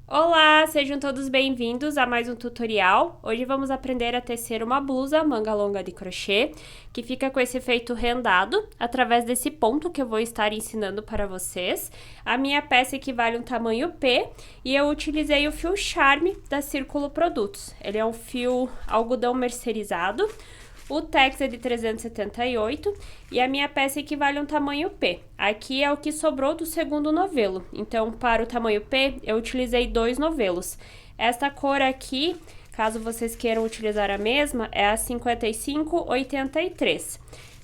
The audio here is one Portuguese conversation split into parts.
Olá, sejam todos bem-vindos a mais um tutorial. Hoje vamos aprender a tecer uma blusa manga longa de crochê, que fica com esse efeito rendado, através desse ponto que eu vou estar ensinando para vocês. A minha peça equivale a um tamanho P e eu utilizei o fio Charme da Círculo Produtos. Ele é um fio algodão mercerizado. O Tex é de 378 e a minha peça equivale a um tamanho P. Aqui é o que sobrou do segundo novelo, então para o tamanho P eu utilizei 2 novelos. Esta cor aqui, caso vocês queiram utilizar a mesma, é a 5583.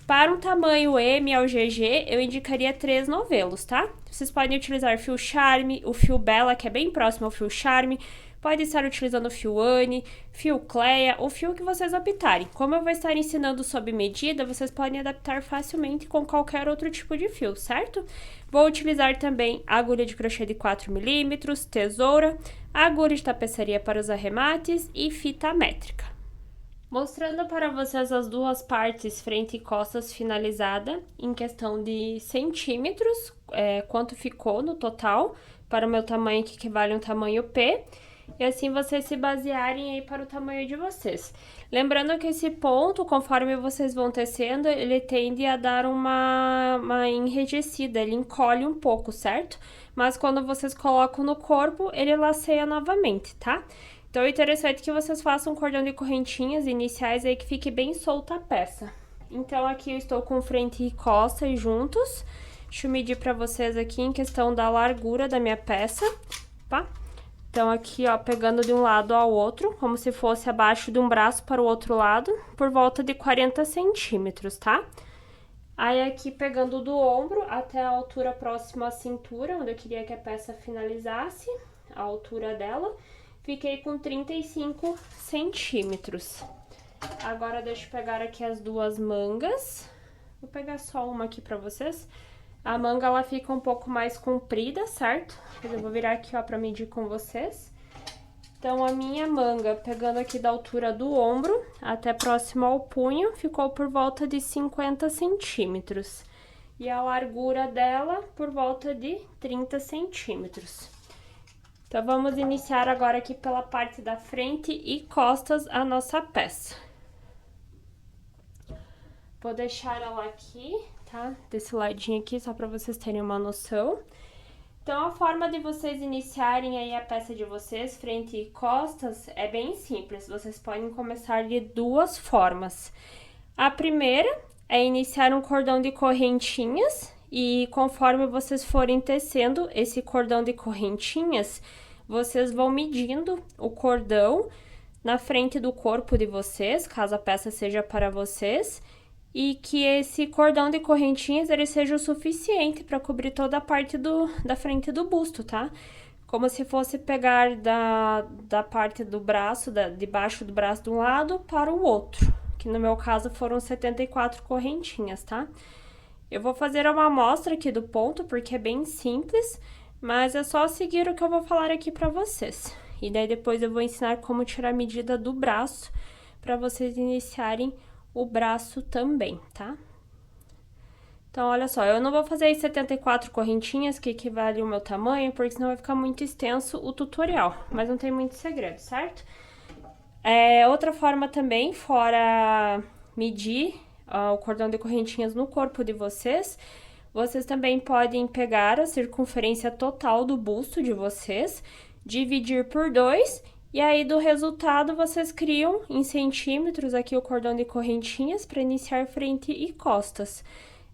Para um tamanho M ao GG, eu indicaria 3 novelos, tá? Vocês podem utilizar fio Charme, o fio Bella, que é bem próximo ao fio Charme, pode estar utilizando o fio Anne, fio Cleia, o fio que vocês optarem. Como eu vou estar ensinando sob medida, vocês podem adaptar facilmente com qualquer outro tipo de fio, certo? Vou utilizar também agulha de crochê de 4mm, tesoura, agulha de tapeçaria para os arremates e fita métrica. Mostrando para vocês as duas partes, frente e costas, finalizada, em questão de centímetros, quanto ficou no total, para o meu tamanho, que equivale a um tamanho P, e assim vocês se basearem aí para o tamanho de vocês. Lembrando que esse ponto, conforme vocês vão tecendo, ele tende a dar uma enrijecida, ele encolhe um pouco, certo? Mas quando vocês colocam no corpo, ele laceia novamente, tá? Então, o interessante é que vocês façam um cordão de correntinhas iniciais aí que fique bem solta a peça. Então, aqui eu estou com frente e costas juntos. Deixa eu medir pra vocês aqui em questão da largura da minha peça, tá? Então, aqui, ó, pegando de um lado ao outro, como se fosse abaixo de um braço para o outro lado, por volta de 40 centímetros, tá? Aí, aqui, pegando do ombro até a altura próxima à cintura, onde eu queria que a peça finalizasse, a altura dela, fiquei com 35 centímetros. Agora, deixa eu pegar aqui as duas mangas. Vou pegar só uma aqui pra vocês. A manga, ela fica um pouco mais comprida, certo? Eu vou virar aqui, ó, pra medir com vocês. Então, a minha manga, pegando aqui da altura do ombro até próximo ao punho, ficou por volta de 50 centímetros. E a largura dela, por volta de 30 centímetros. Então, vamos iniciar agora aqui pela parte da frente e costas a nossa peça. Vou deixar ela aqui, tá? Desse ladinho aqui, só para vocês terem uma noção. Então, a forma de vocês iniciarem aí a peça de vocês, frente e costas, é bem simples. Vocês podem começar de duas formas. A primeira é iniciar um cordão de correntinhas e conforme vocês forem tecendo esse cordão de correntinhas, vocês vão medindo o cordão na frente do corpo de vocês, caso a peça seja para vocês, e que esse cordão de correntinhas ele seja o suficiente para cobrir toda a parte da frente do busto, tá? Como se fosse pegar da parte do braço, de baixo do braço de um lado para o outro, que no meu caso foram 74 correntinhas, tá? Eu vou fazer uma amostra aqui do ponto, porque é bem simples, mas é só seguir o que eu vou falar aqui para vocês. E daí depois eu vou ensinar como tirar a medida do braço, para vocês iniciarem o braço também, tá? Então, olha só, eu não vou fazer aí 74 correntinhas, que equivale ao meu tamanho, porque senão vai ficar muito extenso o tutorial, mas não tem muito segredo, certo? Outra forma também, fora medir o cordão de correntinhas no corpo de vocês, vocês também podem pegar a circunferência total do busto de vocês, dividir por 2, e aí do resultado vocês criam em centímetros aqui o cordão de correntinhas para iniciar frente e costas.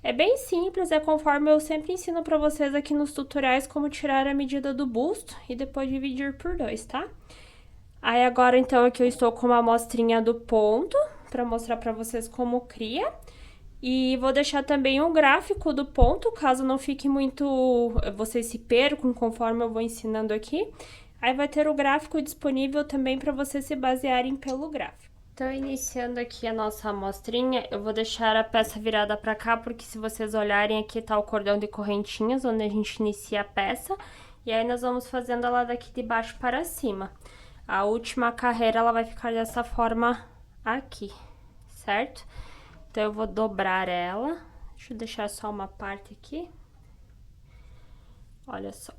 É bem simples, é conforme eu sempre ensino para vocês aqui nos tutoriais como tirar a medida do busto e depois dividir por 2, tá? Aí agora então aqui eu estou com uma amostrinha do ponto para mostrar para vocês como cria. E vou deixar também um gráfico do ponto, caso não fique muito, vocês se percam conforme eu vou ensinando aqui. Aí vai ter o gráfico disponível também para vocês se basearem pelo gráfico. Então, iniciando aqui a nossa amostrinha, eu vou deixar a peça virada para cá, porque se vocês olharem aqui tá o cordão de correntinhas, onde a gente inicia a peça. E aí nós vamos fazendo ela daqui de baixo para cima. A última carreira, ela vai ficar dessa forma aqui, certo? Então, eu vou dobrar ela. Deixa eu deixar só uma parte aqui. Olha só.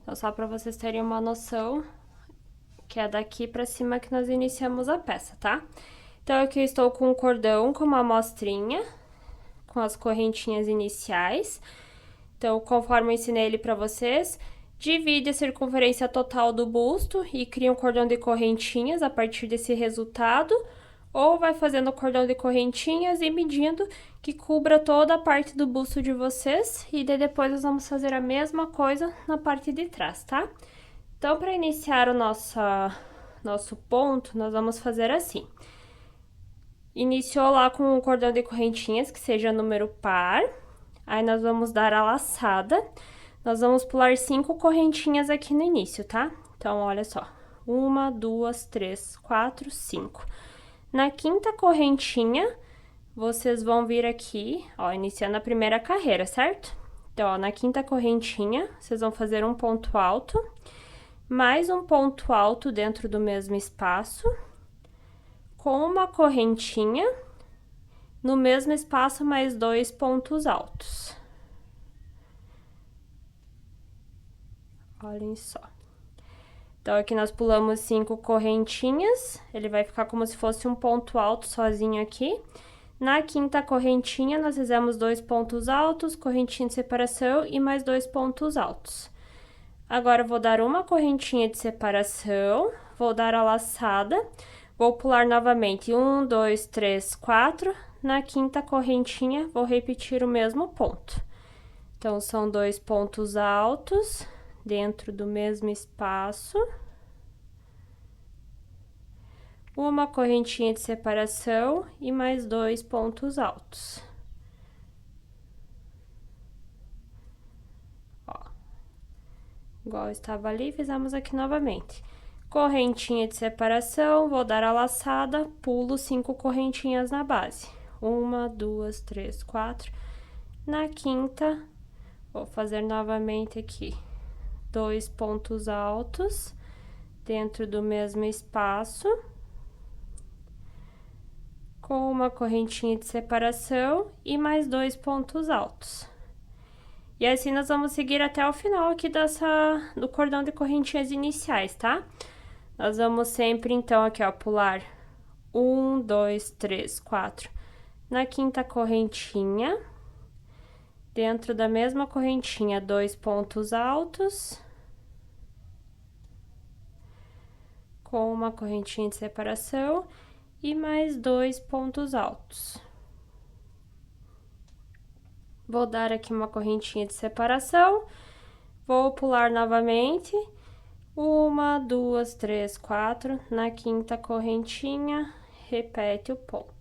Então, só para vocês terem uma noção, que é daqui pra cima que nós iniciamos a peça, tá? Então, aqui eu estou com o cordão com uma amostrinha, com as correntinhas iniciais. Então, conforme eu ensinei ele pra vocês, divide a circunferência total do busto e cria um cordão de correntinhas a partir desse resultado, ou vai fazendo o cordão de correntinhas e medindo que cubra toda a parte do busto de vocês, e daí depois nós vamos fazer a mesma coisa na parte de trás, tá? Então, para iniciar o nosso ponto, nós vamos fazer assim. Iniciou lá com um cordão de correntinhas, que seja número par. Aí, nós vamos dar a laçada. Nós vamos pular 5 correntinhas aqui no início, tá? Então, olha só. 1, 2, 3, 4, 5. Na quinta correntinha, vocês vão vir aqui, ó, iniciando a primeira carreira, certo? Então, ó, na quinta correntinha, vocês vão fazer um ponto alto, mais um ponto alto dentro do mesmo espaço, com uma correntinha, no mesmo espaço, mais 2 pontos altos. Olhem só. Então, aqui nós pulamos 5 correntinhas, ele vai ficar como se fosse um ponto alto sozinho aqui. Na quinta correntinha, nós fizemos 2 pontos altos, correntinha de separação e mais 2 pontos altos. Agora, eu vou dar uma correntinha de separação, vou dar a laçada, vou pular novamente 1, 2, 3, 4. Na quinta correntinha, vou repetir o mesmo ponto. Então, são 2 pontos altos dentro do mesmo espaço. Uma correntinha de separação e mais 2 pontos altos. Igual estava ali, fizemos aqui novamente. Correntinha de separação, vou dar a laçada, pulo 5 correntinhas na base. 1, 2, 3, 4. Na quinta, vou fazer novamente aqui 2 pontos altos dentro do mesmo espaço, com uma correntinha de separação e mais 2 pontos altos. E assim, nós vamos seguir até o final aqui do cordão de correntinhas iniciais, tá? Nós vamos sempre, então, aqui, ó, pular 1, 2, 3, 4. Na quinta correntinha, dentro da mesma correntinha, 2 pontos altos, com uma correntinha de separação e mais 2 pontos altos. Vou dar aqui uma correntinha de separação, vou pular novamente, 1, 2, 3, 4, na quinta correntinha, repete o ponto.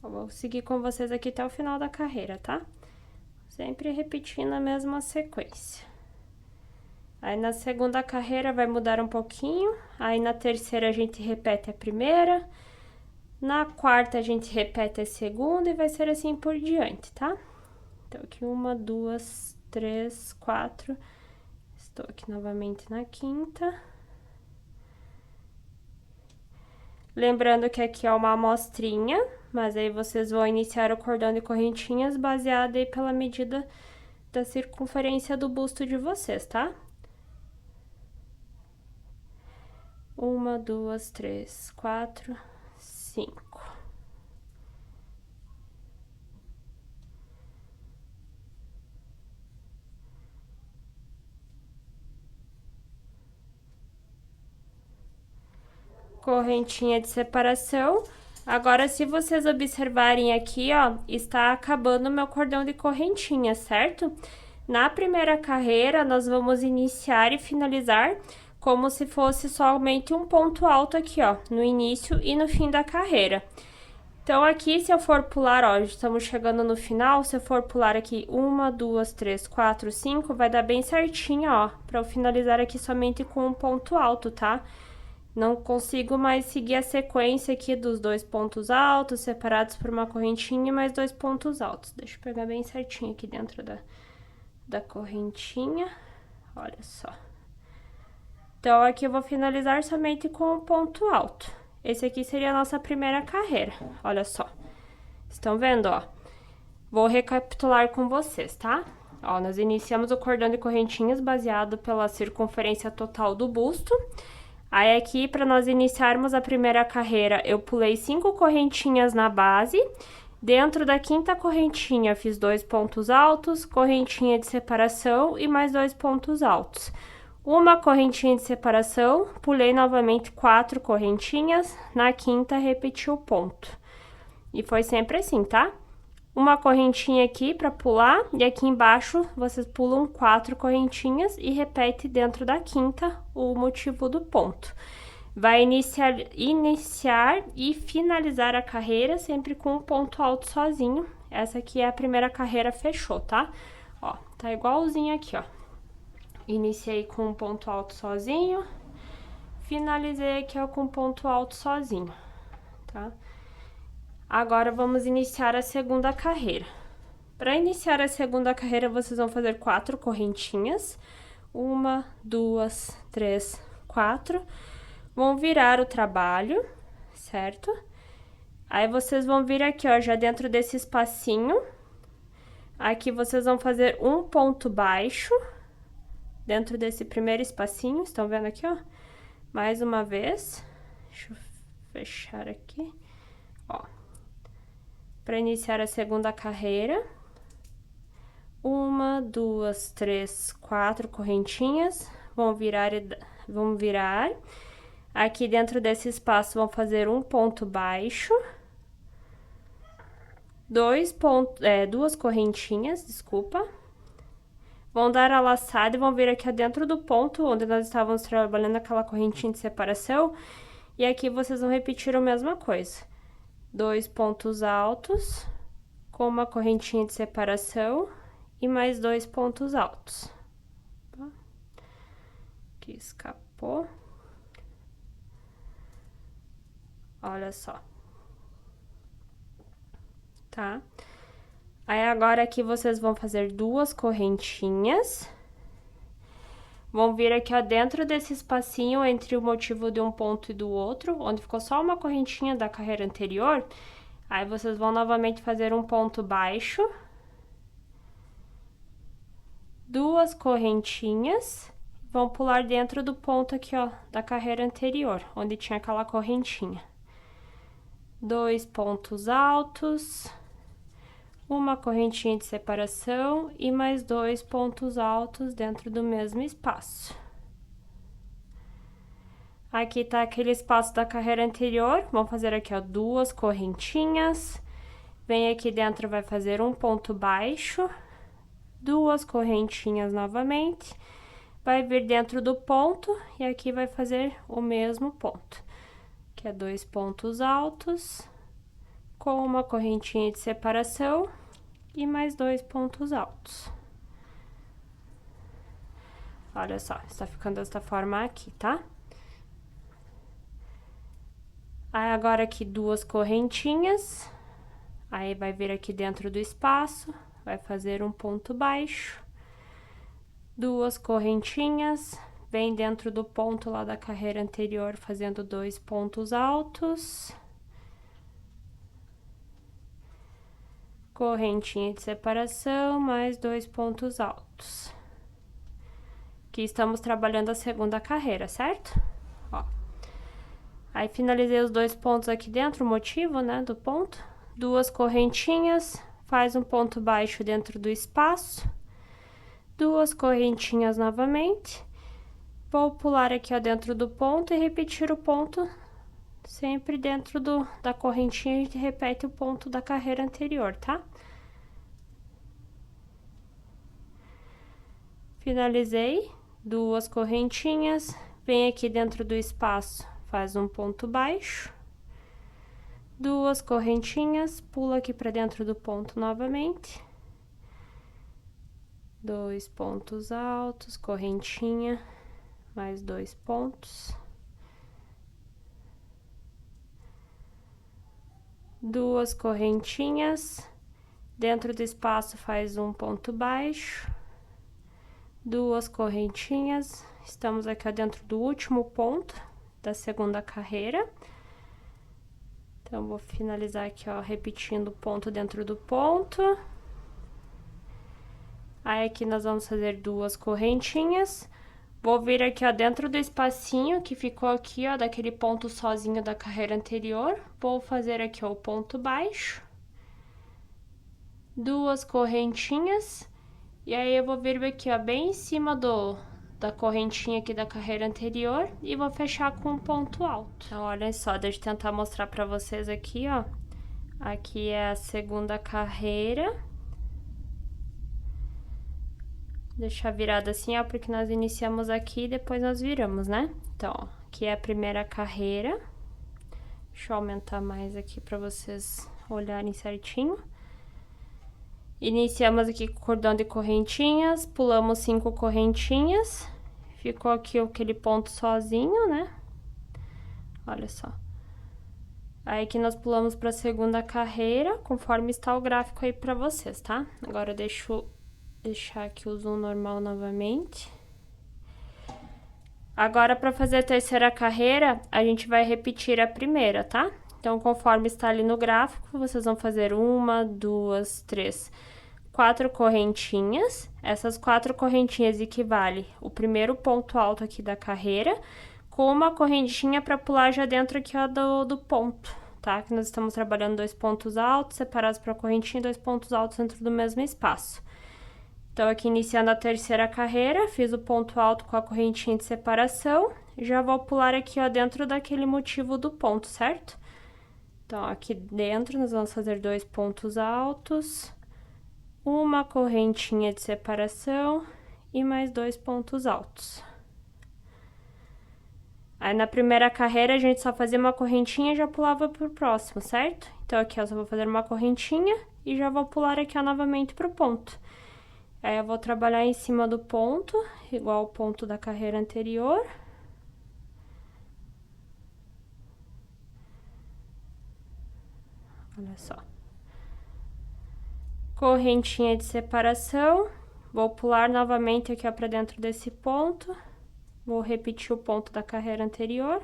Eu vou seguir com vocês aqui até o final da carreira, tá? Sempre repetindo a mesma sequência. Aí, na segunda carreira, vai mudar um pouquinho, aí na terceira a gente repete a primeira, na quarta, a gente repete a segunda e vai ser assim por diante, tá? Então, aqui 1, 2, 3, 4. Estou aqui novamente na quinta. Lembrando que aqui é uma amostrinha, mas aí vocês vão iniciar o cordão de correntinhas baseado aí pela medida da circunferência do busto de vocês, tá? 1, 2, 3, 4, 5. Correntinha de separação. Agora, se vocês observarem aqui, ó, está acabando o meu cordão de correntinha, certo? Na primeira carreira, nós vamos iniciar e finalizar como se fosse somente um ponto alto aqui, ó, no início e no fim da carreira. Então, aqui, se eu for pular, ó, estamos chegando no final, se eu for pular aqui 1, 2, 3, 4, 5, vai dar bem certinho, ó, pra eu finalizar aqui somente com um ponto alto, tá? Não consigo mais seguir a sequência aqui dos 2 pontos altos, separados por uma correntinha e mais 2 pontos altos. Deixa eu pegar bem certinho aqui dentro da correntinha, olha só. Então, aqui eu vou finalizar somente com um ponto alto. Esse aqui seria a nossa primeira carreira, olha só. Estão vendo, ó? Vou recapitular com vocês, tá? Ó, nós iniciamos o cordão de correntinhas baseado pela circunferência total do busto. Aí aqui, para nós iniciarmos a primeira carreira, eu pulei 5 correntinhas na base. Dentro da quinta correntinha, fiz 2 pontos altos, correntinha de separação e mais 2 pontos altos. Uma correntinha de separação, pulei novamente 4 correntinhas, na quinta repeti o ponto. E foi sempre assim, tá? Uma correntinha aqui para pular, e aqui embaixo vocês pulam 4 correntinhas e repete dentro da quinta o motivo do ponto. Vai iniciar e finalizar a carreira sempre com um ponto alto sozinho. Essa aqui é a primeira carreira, fechou, tá? Ó, tá igualzinho aqui, ó. Iniciei com um ponto alto sozinho, finalizei aqui, ó, com um ponto alto sozinho, tá? Agora, vamos iniciar a segunda carreira. Para iniciar a segunda carreira, vocês vão fazer 4 correntinhas. 1, 2, 3, 4. Vão virar o trabalho, certo? Aí, vocês vão vir aqui, ó, já dentro desse espacinho. Aqui, vocês vão fazer um ponto baixo. Dentro desse primeiro espacinho, estão vendo aqui, ó? Mais uma vez. Deixa eu fechar aqui, ó. Para iniciar a segunda carreira, 1, 2, 3, 4 correntinhas, vão virar. Aqui dentro desse espaço vão fazer um ponto baixo, 2 correntinhas, desculpa. Vão dar a laçada e vão vir aqui dentro do ponto onde nós estávamos trabalhando aquela correntinha de separação. E aqui vocês vão repetir a mesma coisa. 2 pontos altos, com uma correntinha de separação e mais 2 pontos altos. Tá? Aqui escapou. Olha só. Tá? Aí, agora aqui vocês vão fazer 2 correntinhas. Vão vir aqui, ó, dentro desse espacinho entre o motivo de um ponto e do outro, onde ficou só uma correntinha da carreira anterior. Aí, vocês vão novamente fazer um ponto baixo. 2 correntinhas. Vão pular dentro do ponto aqui, ó, da carreira anterior, onde tinha aquela correntinha. 2 pontos altos. Uma correntinha de separação e mais 2 pontos altos dentro do mesmo espaço. Aqui tá aquele espaço da carreira anterior, vamos fazer aqui, ó, 2 correntinhas. Vem aqui dentro, vai fazer um ponto baixo, 2 correntinhas novamente. Vai vir dentro do ponto e aqui vai fazer o mesmo ponto, que é 2 pontos altos, com uma correntinha de separação e mais 2 pontos altos. Olha só, está ficando desta forma aqui, tá? Aí, agora aqui 2 correntinhas. Aí, vai vir aqui dentro do espaço, vai fazer um ponto baixo. 2 correntinhas, vem dentro do ponto lá da carreira anterior, fazendo 2 pontos altos. Correntinha de separação, mais 2 pontos altos. Aqui estamos trabalhando a segunda carreira, certo? Ó. Aí, finalizei os 2 pontos aqui dentro, o motivo, né, do ponto. 2 correntinhas, faz um ponto baixo dentro do espaço. 2 correntinhas novamente. Vou pular aqui, ó, dentro do ponto e repetir o ponto. Sempre dentro da correntinha, a gente repete o ponto da carreira anterior, tá? Finalizei, 2 correntinhas, vem aqui dentro do espaço, faz um ponto baixo. 2 correntinhas, pula aqui pra dentro do ponto novamente. 2 pontos altos, correntinha, mais 2 pontos. 2 correntinhas, dentro do espaço faz um ponto baixo, 2 correntinhas, estamos aqui dentro do último ponto da segunda carreira. Então, vou finalizar aqui, ó, repetindo o ponto dentro do ponto, Aí aqui nós vamos fazer 2 correntinhas. Vou vir aqui, ó, dentro do espacinho que ficou aqui, ó, daquele ponto sozinho da carreira anterior. Vou fazer aqui, ó, o ponto baixo. 2 correntinhas. E aí, eu vou vir aqui, ó, bem em cima da correntinha aqui da carreira anterior e vou fechar com um ponto alto. Então, olha só, deixa eu tentar mostrar pra vocês aqui, ó. Aqui é a segunda carreira. Deixar virada assim, ó, porque nós iniciamos aqui e depois nós viramos, né? Então, ó, aqui é a primeira carreira. Deixa eu aumentar mais aqui pra vocês olharem certinho. Iniciamos aqui com cordão de correntinhas, pulamos 5 correntinhas. Ficou aqui aquele ponto sozinho, né? Olha só. Aí aqui nós pulamos pra segunda carreira, conforme está o gráfico aí pra vocês, tá? Agora deixa eu deixar aqui o zoom normal novamente. Agora, para fazer a terceira carreira, a gente vai repetir a primeira, tá? Então, conforme está ali no gráfico, vocês vão fazer 1, 2, 3, 4 correntinhas. Essas 4 correntinhas equivalem o primeiro ponto alto aqui da carreira, com uma correntinha para pular já dentro aqui, ó, do ponto, tá? Que nós estamos trabalhando 2 pontos altos separados para correntinha e 2 pontos altos dentro do mesmo espaço. Então, aqui iniciando a terceira carreira, fiz o ponto alto com a correntinha de separação. Já vou pular aqui, ó, dentro daquele motivo do ponto, certo? Então, aqui dentro, nós vamos fazer 2 pontos altos, uma correntinha de separação e mais 2 pontos altos. Aí, na primeira carreira, a gente só fazia uma correntinha e já pulava pro próximo, certo? Então, aqui, ó, só vou fazer uma correntinha e já vou pular aqui, ó, novamente pro ponto. Aí, eu vou trabalhar em cima do ponto, igual o ponto da carreira anterior. Olha só. Correntinha de separação. Vou pular novamente aqui, ó, pra dentro desse ponto. Vou repetir o ponto da carreira anterior.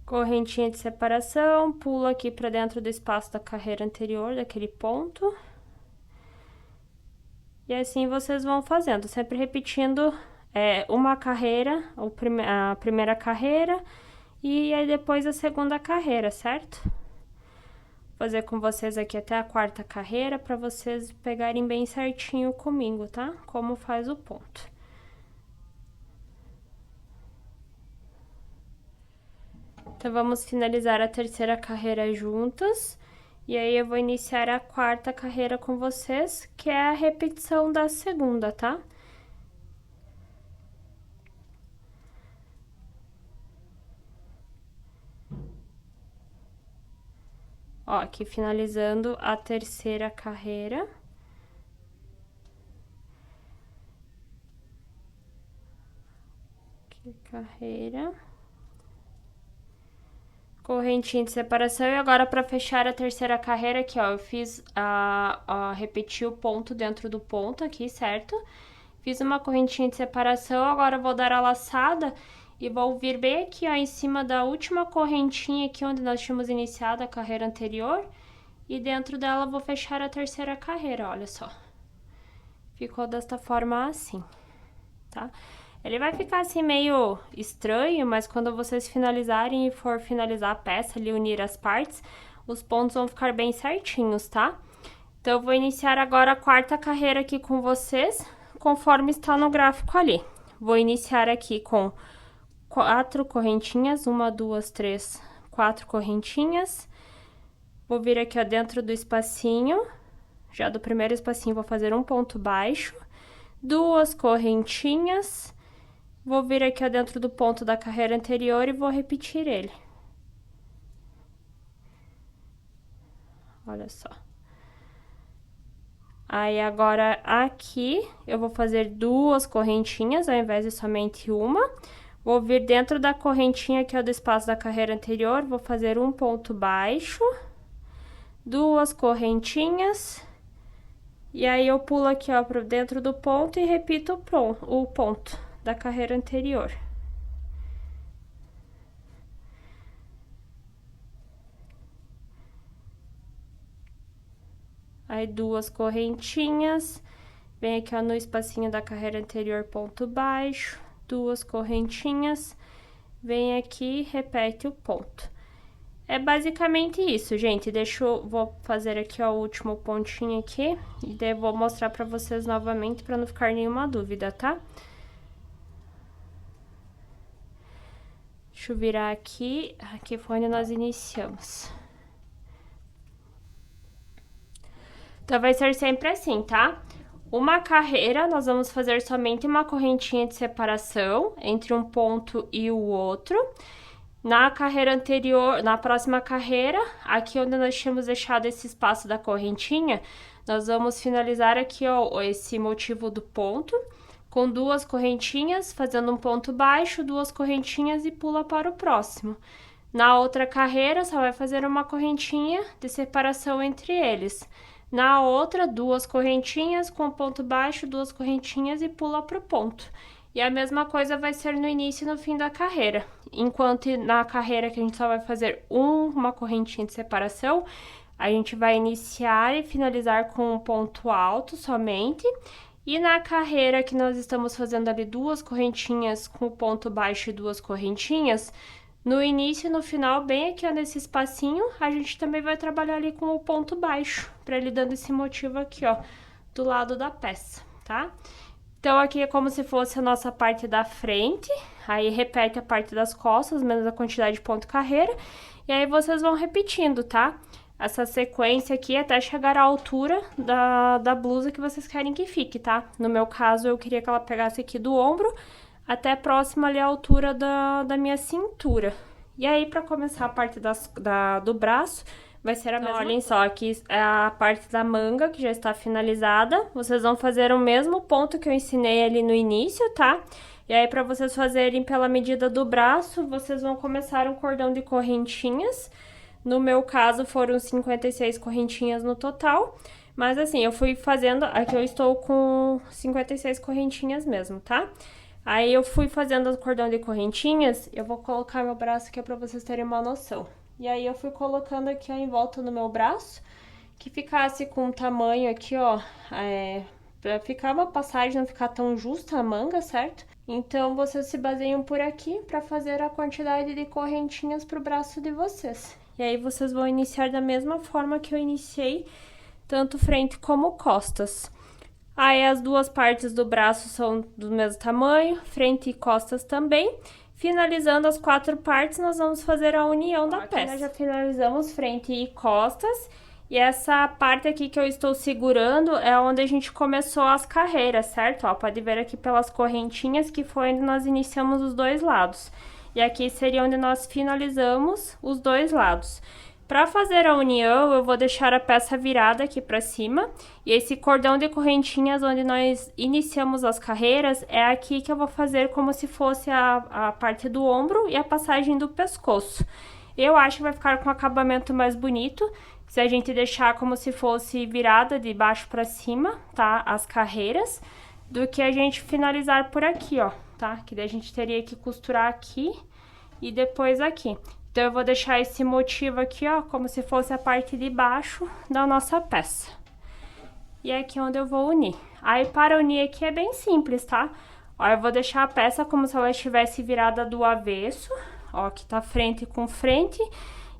Correntinha de separação, pulo aqui pra dentro do espaço da carreira anterior, daquele ponto. E assim vocês vão fazendo, sempre repetindo uma carreira, a primeira carreira, e aí depois a segunda carreira, certo? Vou fazer com vocês aqui até a quarta carreira, pra vocês pegarem bem certinho comigo, tá? Como faz o ponto. Então, vamos finalizar a terceira carreira juntas. E aí, eu vou iniciar a quarta carreira com vocês, que é a repetição da segunda, tá? Ó, aqui finalizando a terceira carreira. Aqui, carreira. Correntinha de separação, e agora para fechar a terceira carreira aqui, ó, eu fiz repeti o ponto dentro do ponto aqui, certo? Fiz uma correntinha de separação, agora eu vou dar a laçada e vou vir bem aqui, ó, em cima da última correntinha aqui onde nós tínhamos iniciado a carreira anterior, e dentro dela vou fechar a terceira carreira, olha só. Ficou desta forma assim, tá? Ele vai ficar assim meio estranho, mas quando vocês finalizarem e for finalizar a peça ali, unir as partes, os pontos vão ficar bem certinhos, tá? Então, eu vou iniciar agora a quarta carreira aqui com vocês, conforme está no gráfico ali. Vou iniciar aqui com 4 correntinhas, 1, 2, 3, 4 correntinhas. Vou vir aqui, ó, dentro do espacinho, já do primeiro espacinho, vou fazer um ponto baixo, 2 correntinhas. Vou vir aqui, ó, dentro do ponto da carreira anterior e vou repetir ele. Olha só. Aí, agora, aqui, eu vou fazer 2 correntinhas, ao invés de somente uma. Vou vir dentro da correntinha aqui, ó, do espaço da carreira anterior, vou fazer um ponto baixo, 2 correntinhas. E aí, eu pulo aqui, ó, pra dentro do ponto e repito o ponto da carreira anterior. aí 2 correntinhas, vem aqui, ó, no espacinho da carreira anterior, ponto baixo, 2 correntinhas, vem aqui, repete o ponto. É basicamente isso, gente. Vou fazer aqui, ó, o último pontinho aqui, e daí eu vou mostrar pra vocês novamente, pra não ficar nenhuma dúvida, tá? Deixa eu virar aqui, aqui foi onde nós iniciamos. Então, vai ser sempre assim, tá? Uma carreira, nós vamos fazer somente uma correntinha de separação entre um ponto e o outro. Na carreira anterior, na próxima carreira, aqui onde nós tínhamos deixado esse espaço da correntinha, nós vamos finalizar aqui, ó, esse motivo do ponto, com 2 correntinhas, fazendo um ponto baixo, 2 correntinhas e pula para o próximo. Na outra carreira, só vai fazer uma correntinha de separação entre eles. Na outra, 2 correntinhas com ponto baixo, 2 correntinhas e pula para o ponto. E a mesma coisa vai ser no início e no fim da carreira. Enquanto na carreira que a gente só vai fazer uma correntinha de separação, a gente vai iniciar e finalizar com um ponto alto somente. E na carreira que nós estamos fazendo ali 2 correntinhas com ponto baixo e 2 correntinhas, no início e no final, bem aqui, ó, nesse espacinho, a gente também vai trabalhar ali com o ponto baixo, para ele dando esse motivo aqui, ó, do lado da peça, tá? Então, aqui é como se fosse a nossa parte da frente, aí repete a parte das costas, menos a quantidade de ponto carreira, e aí vocês vão repetindo, tá? Essa sequência aqui até chegar à altura da blusa que vocês querem que fique, tá? No meu caso, eu queria que ela pegasse aqui do ombro até próxima ali à altura da minha cintura. E aí, pra começar a parte do braço, vai ser a mesma. Olhem só, aqui é a parte da manga que já está finalizada. Vocês vão fazer o mesmo ponto que eu ensinei ali no início, tá? E aí, pra vocês fazerem pela medida do braço, vocês vão começar um cordão de correntinhas. No meu caso, foram 56 correntinhas no total. Mas assim, eu fui fazendo... Aqui eu estou com 56 correntinhas mesmo, tá? Aí eu fui fazendo o cordão de correntinhas. Eu vou colocar meu braço aqui pra vocês terem uma noção. E aí eu fui colocando aqui, ó, em volta no meu braço, que ficasse com um tamanho aqui, ó, pra ficar uma passagem, não ficar tão justa a manga, certo? Então, vocês se baseiam por aqui pra fazer a quantidade de correntinhas pro braço de vocês. E aí, vocês vão iniciar da mesma forma que eu iniciei, tanto frente como costas. Aí, as duas partes do braço são do mesmo tamanho, frente e costas também. Finalizando as 4 partes, nós vamos fazer a união da peça. Nós já finalizamos frente e costas. E essa parte aqui que eu estou segurando é onde a gente começou as carreiras, certo? Ó, pode ver aqui pelas correntinhas que foi onde nós iniciamos os 2 lados. E aqui seria onde nós finalizamos os 2 lados. Para fazer a união, eu vou deixar a peça virada aqui para cima. E esse cordão de correntinhas onde nós iniciamos as carreiras, é aqui que eu vou fazer como se fosse a parte do ombro e a passagem do pescoço. Eu acho que vai ficar com um acabamento mais bonito se a gente deixar como se fosse virada de baixo para cima, tá? As carreiras, do que a gente finalizar por aqui, ó, tá? Que daí a gente teria que costurar aqui e depois aqui. Então, eu vou deixar esse motivo aqui, ó, como se fosse a parte de baixo da nossa peça. E é aqui onde eu vou unir. Aí, para unir aqui é bem simples, tá? Ó, eu vou deixar a peça como se ela estivesse virada do avesso. Ó, aqui tá frente com frente.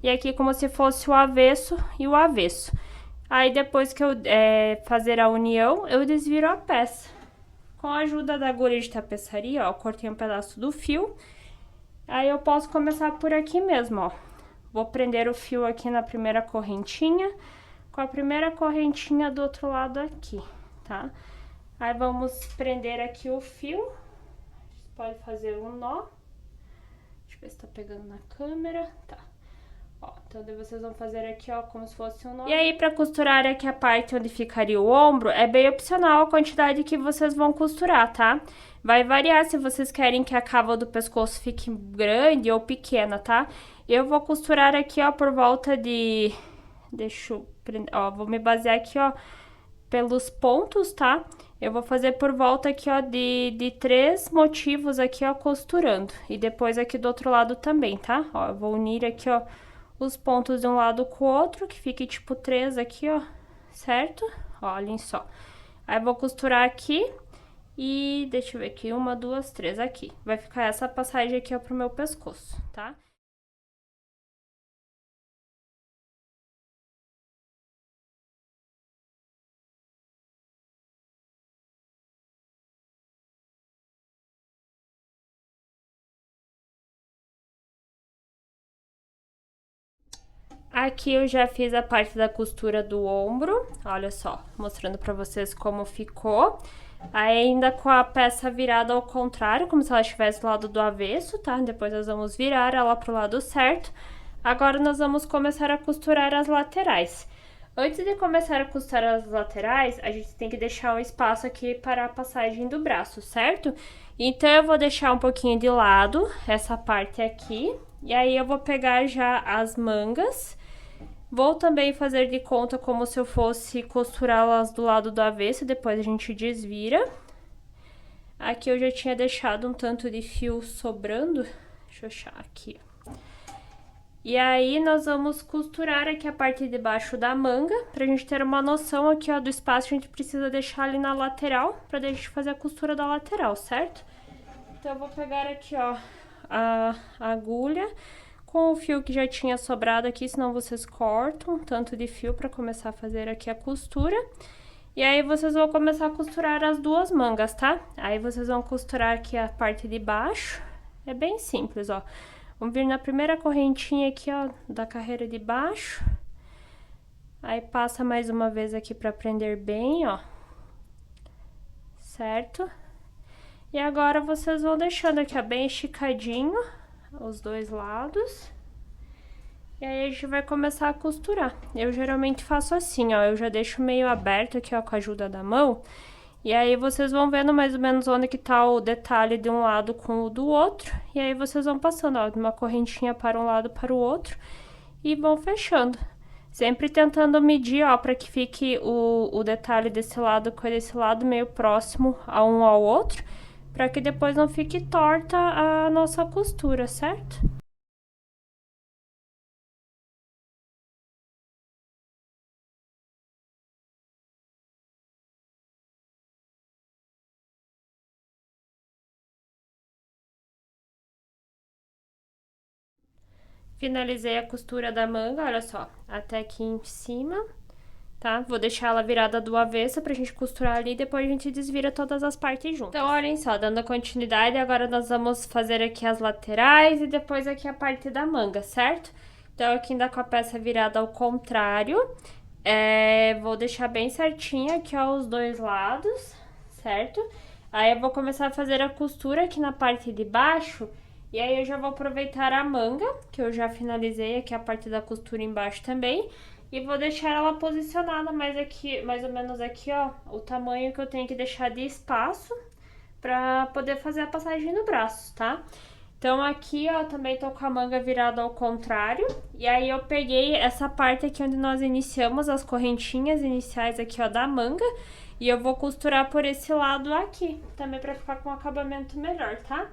E aqui como se fosse o avesso e o avesso. Aí, depois que eu fazer a união, eu desviro a peça. Com a ajuda da agulha de tapeçaria, ó, eu cortei um pedaço do fio. Aí, eu posso começar por aqui mesmo, ó. Vou prender o fio aqui na primeira correntinha, com a primeira correntinha do outro lado aqui, tá? Aí, vamos prender aqui o fio. Você pode fazer um nó. Deixa eu ver se tá pegando na câmera. Tá. Ó, então, daí vocês vão fazer aqui, ó, como se fosse um nó. E aí, pra costurar aqui a parte onde ficaria o ombro, é bem opcional a quantidade que vocês vão costurar, tá? Vai variar se vocês querem que a cava do pescoço fique grande ou pequena, tá? Eu vou costurar aqui, ó, por volta de... Deixa eu... Ó, vou me basear aqui, ó, pelos pontos, tá? Eu vou fazer por volta aqui, ó, de 3 motivos aqui, ó, costurando. E depois aqui do outro lado também, tá? Ó, eu vou unir aqui, ó, os pontos de um lado com o outro, que fique tipo 3 aqui, ó, certo? Olhem só. Aí, vou costurar aqui e deixa eu ver aqui, 1, 2, 3, aqui. Vai ficar essa passagem aqui, ó, pro meu pescoço, tá? Aqui eu já fiz a parte da costura do ombro, olha só, mostrando pra vocês como ficou. Aí ainda com a peça virada ao contrário, como se ela estivesse do lado do avesso, tá? Depois nós vamos virar ela pro lado certo. Agora nós vamos começar a costurar as laterais. Antes de começar a costurar as laterais, a gente tem que deixar um espaço aqui para a passagem do braço, certo? Então eu vou deixar um pouquinho de lado essa parte aqui, e aí eu vou pegar já as mangas. Vou também fazer de conta como se eu fosse costurá-las do lado do avesso, depois a gente desvira. Aqui eu já tinha deixado um tanto de fio sobrando, deixa eu achar aqui. E aí nós vamos costurar aqui a parte de baixo da manga, pra gente ter uma noção aqui, ó, do espaço que a gente precisa deixar ali na lateral, pra a gente fazer a costura da lateral, certo? Então eu vou pegar aqui, ó, a agulha com o fio que já tinha sobrado aqui, senão vocês cortam tanto de fio para começar a fazer aqui a costura. E aí vocês vão começar a costurar as duas mangas, tá? Aí vocês vão costurar aqui a parte de baixo. É bem simples, ó. Vamos vir na primeira correntinha aqui, ó, da carreira de baixo. Aí passa mais uma vez aqui para prender bem, ó. Certo? E agora vocês vão deixando aqui, ó, bem esticadinho os dois lados. E aí a gente vai começar a costurar. Eu geralmente faço assim, ó, eu já deixo meio aberto aqui, ó, com a ajuda da mão. E aí vocês vão vendo mais ou menos onde que tá o detalhe de um lado com o do outro. E aí vocês vão passando, ó, de uma correntinha para um lado para o outro e vão fechando. Sempre tentando medir, ó, para que fique o detalhe desse lado com esse lado meio próximo a um ao outro, para que depois não fique torta a nossa costura, certo? Finalizei a costura da manga, olha só, até aqui em cima, tá? Vou deixar ela virada do avesso pra gente costurar ali e depois a gente desvira todas as partes juntas. Então, olhem só, dando continuidade, agora nós vamos fazer aqui as laterais e depois aqui a parte da manga, certo? Então, aqui ainda com a peça virada ao contrário, vou deixar bem certinho aqui, ó, os dois lados, certo? Aí eu vou começar a fazer a costura aqui na parte de baixo. E aí eu já vou aproveitar a manga, que eu já finalizei aqui a parte da costura embaixo também. E vou deixar ela posicionada mais aqui, mais ou menos aqui, ó, o tamanho que eu tenho que deixar de espaço pra poder fazer a passagem no braço, tá? Então aqui, ó, também tô com a manga virada ao contrário. E aí eu peguei essa parte aqui onde nós iniciamos as correntinhas iniciais aqui, ó, da manga. E eu vou costurar por esse lado aqui, também pra ficar com um acabamento melhor, tá?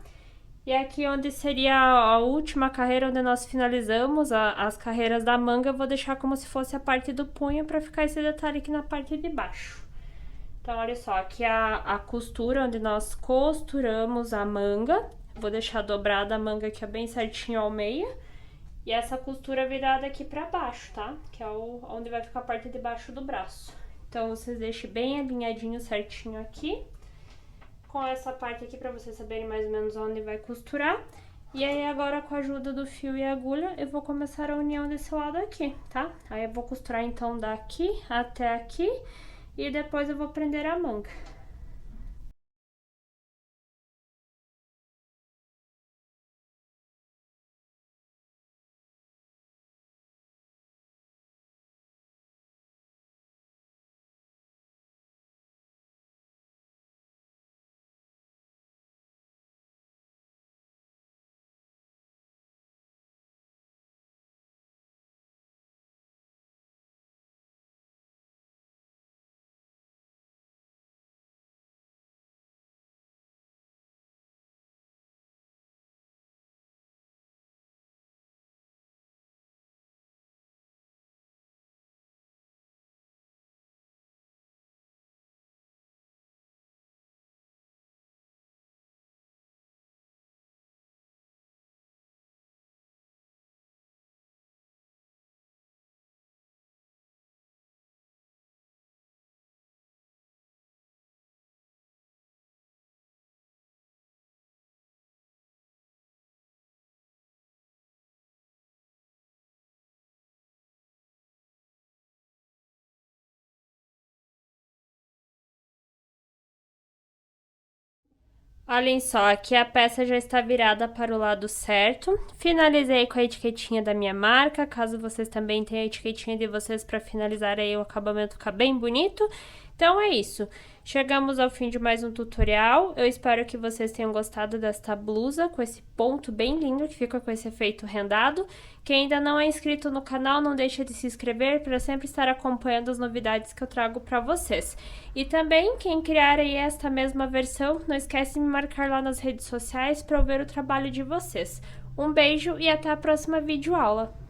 E aqui onde seria a última carreira, onde nós finalizamos as carreiras da manga, eu vou deixar como se fosse a parte do punho para ficar esse detalhe aqui na parte de baixo. Então, olha só, aqui a costura onde nós costuramos a manga. Vou deixar dobrada a manga aqui bem certinho ao meio. E essa costura virada aqui para baixo, tá? Que é onde vai ficar a parte de baixo do braço. Então, vocês deixem bem alinhadinho certinho aqui com essa parte aqui pra vocês saberem mais ou menos onde vai costurar. E aí agora com a ajuda do fio e agulha eu vou começar a união desse lado aqui, tá? Aí eu vou costurar então daqui até aqui e depois eu vou prender a manga. Olhem só, aqui a peça já está virada para o lado certo. Finalizei com a etiquetinha da minha marca, caso vocês também tenham a etiquetinha de vocês para finalizar aí o acabamento ficar bem bonito. Então é isso. Chegamos ao fim de mais um tutorial. Eu espero que vocês tenham gostado desta blusa com esse ponto bem lindo que fica com esse efeito rendado. Quem ainda não é inscrito no canal, não deixa de se inscrever para sempre estar acompanhando as novidades que eu trago para vocês. E também, quem criar aí esta mesma versão, não esquece de me marcar lá nas redes sociais para eu ver o trabalho de vocês. Um beijo e até a próxima videoaula!